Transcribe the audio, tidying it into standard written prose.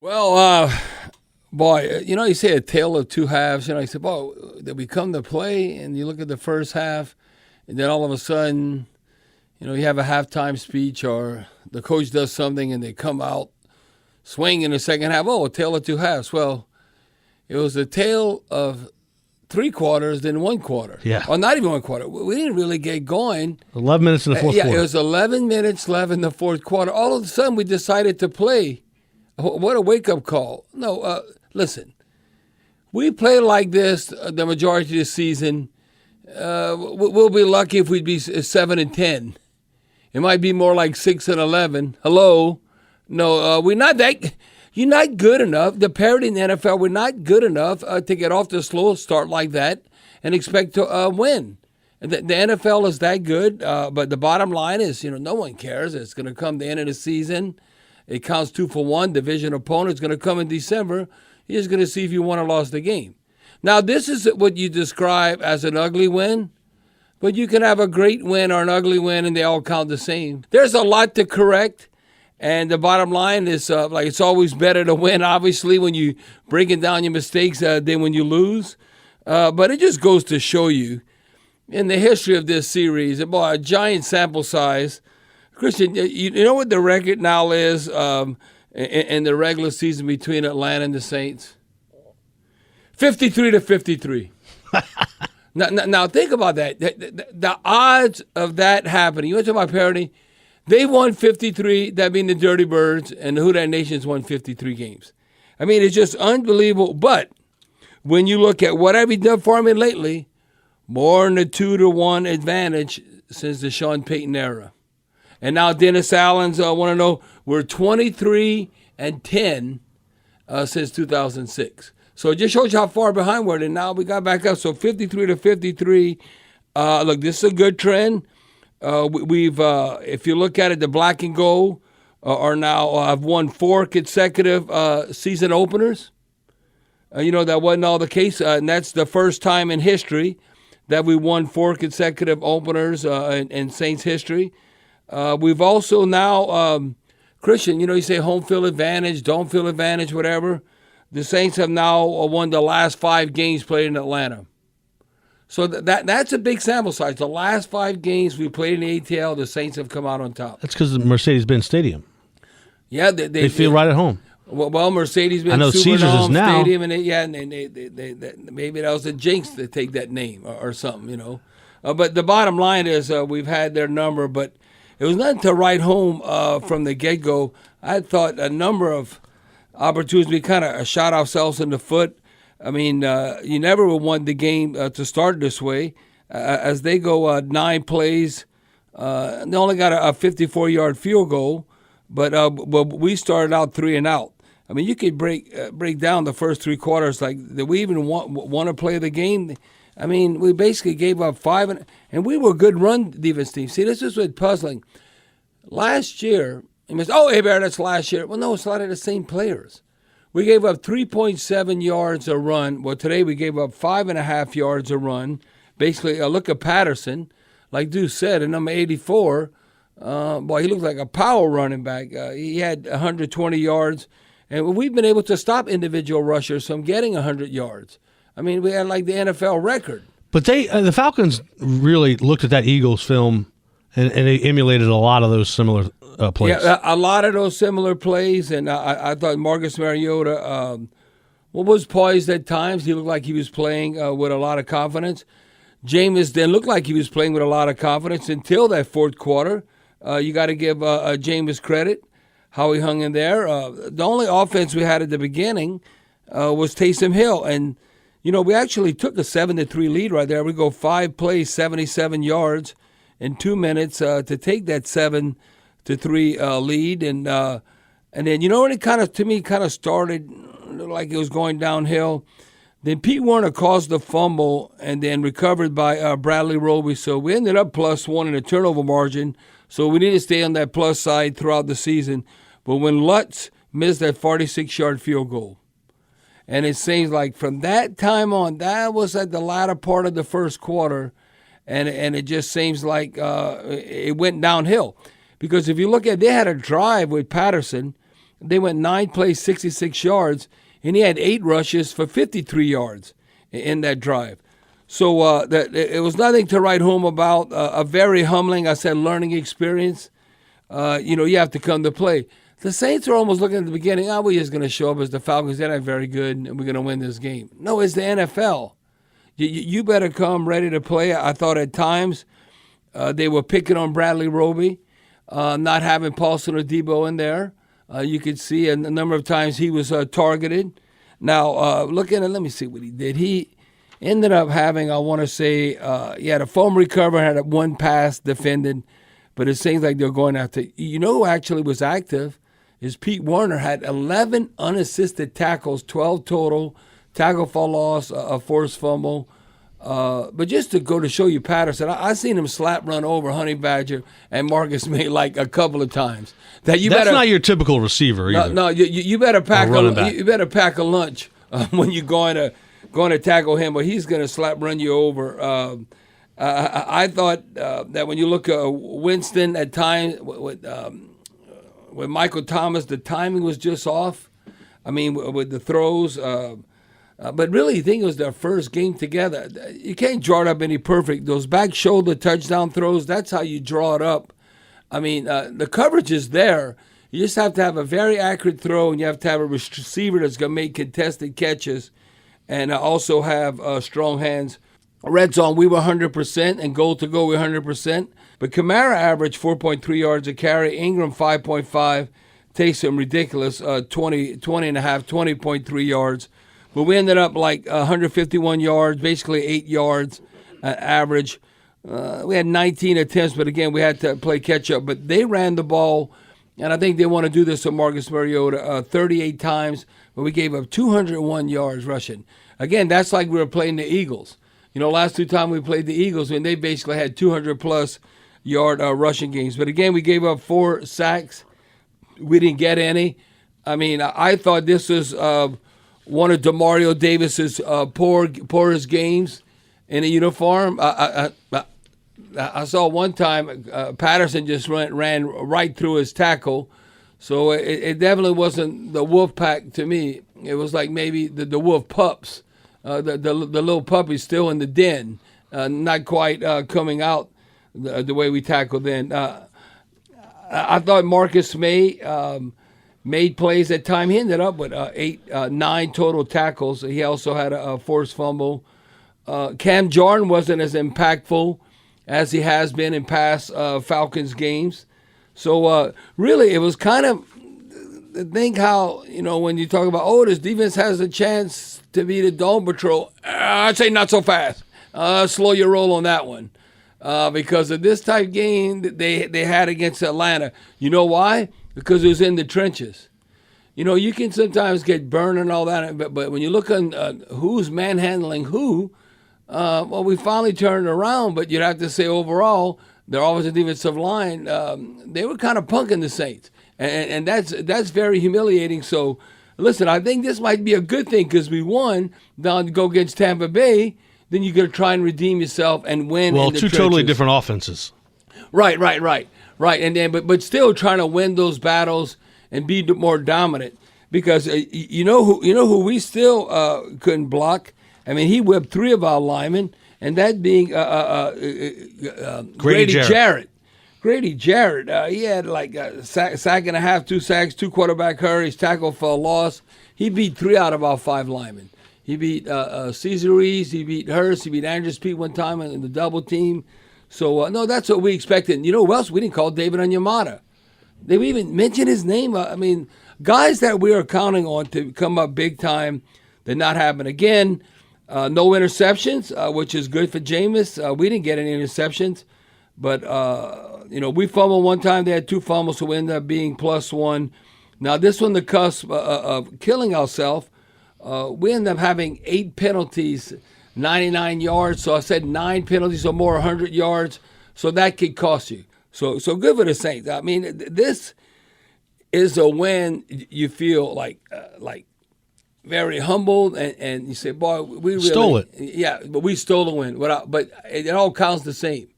Well, boy, you say a tale of two halves. I said, boy, that we come to play, and you look at the first half, and then all of a sudden, you have a halftime speech or the coach does something, and they come out swing in the second half. Oh, a tale of two halves. Well, it was a tale of three quarters, then one quarter. Yeah. Or not even one quarter. We didn't really get going. 11 minutes in the fourth quarter. Yeah, it was 11 minutes left in the fourth quarter. All of a sudden, we decided to play. What a wake-up call. No, listen. We play like this the majority of the season. We'll be lucky if we'd be 7-10. It might be more like 6-11. Hello? No, we're not that. You're not good enough. The parity in the NFL, we're not good enough to get off to a slow start like that and expect to win. The NFL is that good, but the bottom line is, no one cares. It's going to come the end of the season. It counts 2 for 1. Division opponent's going to come in December. You're just going to see if you won or lost the game. Now, this is what you describe as an ugly win, but you can have a great win or an ugly win, and they all count the same. There's a lot to correct, and the bottom line is it's always better to win, obviously, when you breaking down your mistakes than when you lose. But it just goes to show you, in the history of this series, about a giant sample size. Christian, you know what the record now is in the regular season between Atlanta and the Saints? 53-53. Now think about that. The odds of that happening. You want to talk about parity? They won 53. That means the Dirty Birds and the Who Dat Nations won 53 games. I mean, it's just unbelievable. But when you look at what have you done for me lately, more than a 2-1 advantage since the Sean Payton era. And now Dennis Allen's, I want to know, we're 23-10 since 2006. So it just shows you how far behind we're. And now we got back up. So 53-53. Look, this is a good trend. We've, if you look at it, the black and gold are now have won 4 consecutive season openers. That wasn't all the case, and that's the first time in history that we won 4 consecutive openers in Saints history. We've also now, Christian, you say home field advantage, don't field advantage, whatever. The Saints have now won the last 5 games played in Atlanta. So that's a big sample size. The last 5 games we played in the ATL, the Saints have come out on top. That's because of the Mercedes-Benz Stadium. Yeah, they feel right at home. Well, Mercedes-Benz I know Caesars is now. Stadium, and maybe that was a jinx to take that name or something, But the bottom line is we've had their number, but it was nothing to write home from the get-go. I thought a number of opportunities, we kind of shot ourselves in the foot. I mean, you never would want the game to start this way. As they go 9 plays, they only got a 54-yard field goal, but we started out 3 and out. I mean, you could break down the first 3 quarters. Like, did we even want to play the game? I mean, we basically gave up 5, and we were a good run defense team. See, this is what's puzzling. Last year, Hebert, that's last year. Well, no, it's a lot of the same players. We gave up 3.7 yards a run. Well, today we gave up 5.5 yards a run. Basically, look at Patterson. Like Deuce said, at number 84, boy, he looked like a power running back. He had 120 yards. And we've been able to stop individual rushers from getting 100 yards. I mean, we had like the NFL record. But the Falcons really looked at that Eagles film and they emulated a lot of those similar plays. Yeah, a lot of those similar plays. And I thought Marcus Mariota was poised at times. He looked like he was playing with a lot of confidence. Jameis didn't look like he was playing with a lot of confidence until that fourth quarter. You got to give Jameis credit, how he hung in there. The only offense we had at the beginning was Taysom Hill. And, we actually took a 7-3 lead right there. We go 5 plays, 77 yards in 2 minutes to take that 7-3 lead. And then, when it kind of started like it was going downhill, then Pete Werner caused the fumble and then recovered by Bradley Roby. So we ended up +1 in the turnover margin. So we need to stay on that plus side throughout the season. But when Lutz missed that 46-yard field goal, and it seems like from that time on, that was at the latter part of the first quarter, and it just seems like it went downhill. Because if you look at, they had a drive with Patterson, They went 9 plays, 66 yards, and he had 8 rushes for 53 yards in that drive. So it was nothing to write home about. A very humbling, I said, learning experience. You have to come to play. The Saints are almost looking at the beginning, we're just going to show up as the Falcons. They're not very good, and we're going to win this game. No, it's the NFL. You better come ready to play. I thought at times they were picking on Bradley Roby, not having Paulson or Debo in there. You could see a number of times he was targeted. Now, looking at, let me see what he did. He ended up having, I want to say, he had a fumble recovery, had one pass defended, but it seems like they're going after. You know who actually was active is Pete Werner, had 11 unassisted tackles, 12 total, tackle for loss, a forced fumble. But just to go to show you Patterson, I seen him slap run over Honey Badger and Marcus May like a couple of times. That's not your typical receiver either. No, you better pack a lunch when you're going to tackle him, but he's going to slap run you over. I thought that when you look at Winston at times with Michael Thomas, the timing was just off. I mean, with the throws. But really, I think it was their first game together. You can't draw it up any perfect. Those back shoulder touchdown throws, that's how you draw it up. I mean, the coverage is there. You just have to have a very accurate throw, and you have to have a receiver that's going to make contested catches and also have strong hands. Red zone, we were 100%, and goal to go, we were 100%. But Kamara averaged 4.3 yards a carry. Ingram, 5.5. Taysom, ridiculous, 20.3 yards. But we ended up like 151 yards, basically 8 yards average. We had 19 attempts, but again, we had to play catch-up. But they ran the ball, and I think they want to do this with Marcus Mariota 38 times, but we gave up 201 yards rushing. Again, that's like we were playing the Eagles. Last 2 times we played the Eagles, when they basically had 200-plus yard rushing games. But again, we gave up 4 sacks. We didn't get any. I mean, I thought this was one of DeMario Davis's poorest games in a uniform. I saw one time Patterson just ran right through his tackle. So it definitely wasn't the wolf pack to me. It was like maybe the wolf pups. The little puppy's still in the den, not quite coming out the way we tackled then. I thought Marcus May made plays at time. He ended up with 9 total tackles. He also had a forced fumble. Cam Jordan wasn't as impactful as he has been in past Falcons games. So really, it was kind of think how, when you talk about, this defense has a chance to be the Dome Patrol, I'd say not so fast. Slow your roll on that one. Because of this type game that they had against Atlanta. You know why? Because it was in the trenches. You can sometimes get burned and all that, but when you look on who's manhandling who, we finally turned around, but you'd have to say overall, their offensive defensive line, they were kind of punking the Saints. And that's very humiliating. So, listen, I think this might be a good thing because we won down to go against Tampa Bay. Then you got to try and redeem yourself and win. Well, in the 2 trenches. totally different offenses. Right. And then, but still trying to win those battles and be more dominant. Because you know who we still couldn't block. I mean, he whipped 3 of our linemen, and that being Grady Jarrett. Grady Jarrett, he had like a sack and a half, 2 sacks, 2 quarterback hurries, tackle for a loss. He beat 3 out of our 5 linemen. He beat Cesar Ruiz, he beat Hurst, he beat Andrews Pete one time in the double team. So, no, that's what we expected. You know who else? We didn't call David Onyemata. They even mentioned his name. I mean, guys that we are counting on to come up big time did not happen. Again, no interceptions, which is good for Jameis. We didn't get any interceptions. But, we fumbled one time. They had 2 fumbles, so we ended up being +1. Now, this one, the cusp of killing ourselves. We ended up having 8 penalties, 99 yards. So I said 9 penalties or more, 100 yards. So that could cost you. So good for the Saints. I mean, this is a win. You feel like very humbled, and you say, "Boy, we really stole it." Yeah, but we stole the win. But it all counts the same.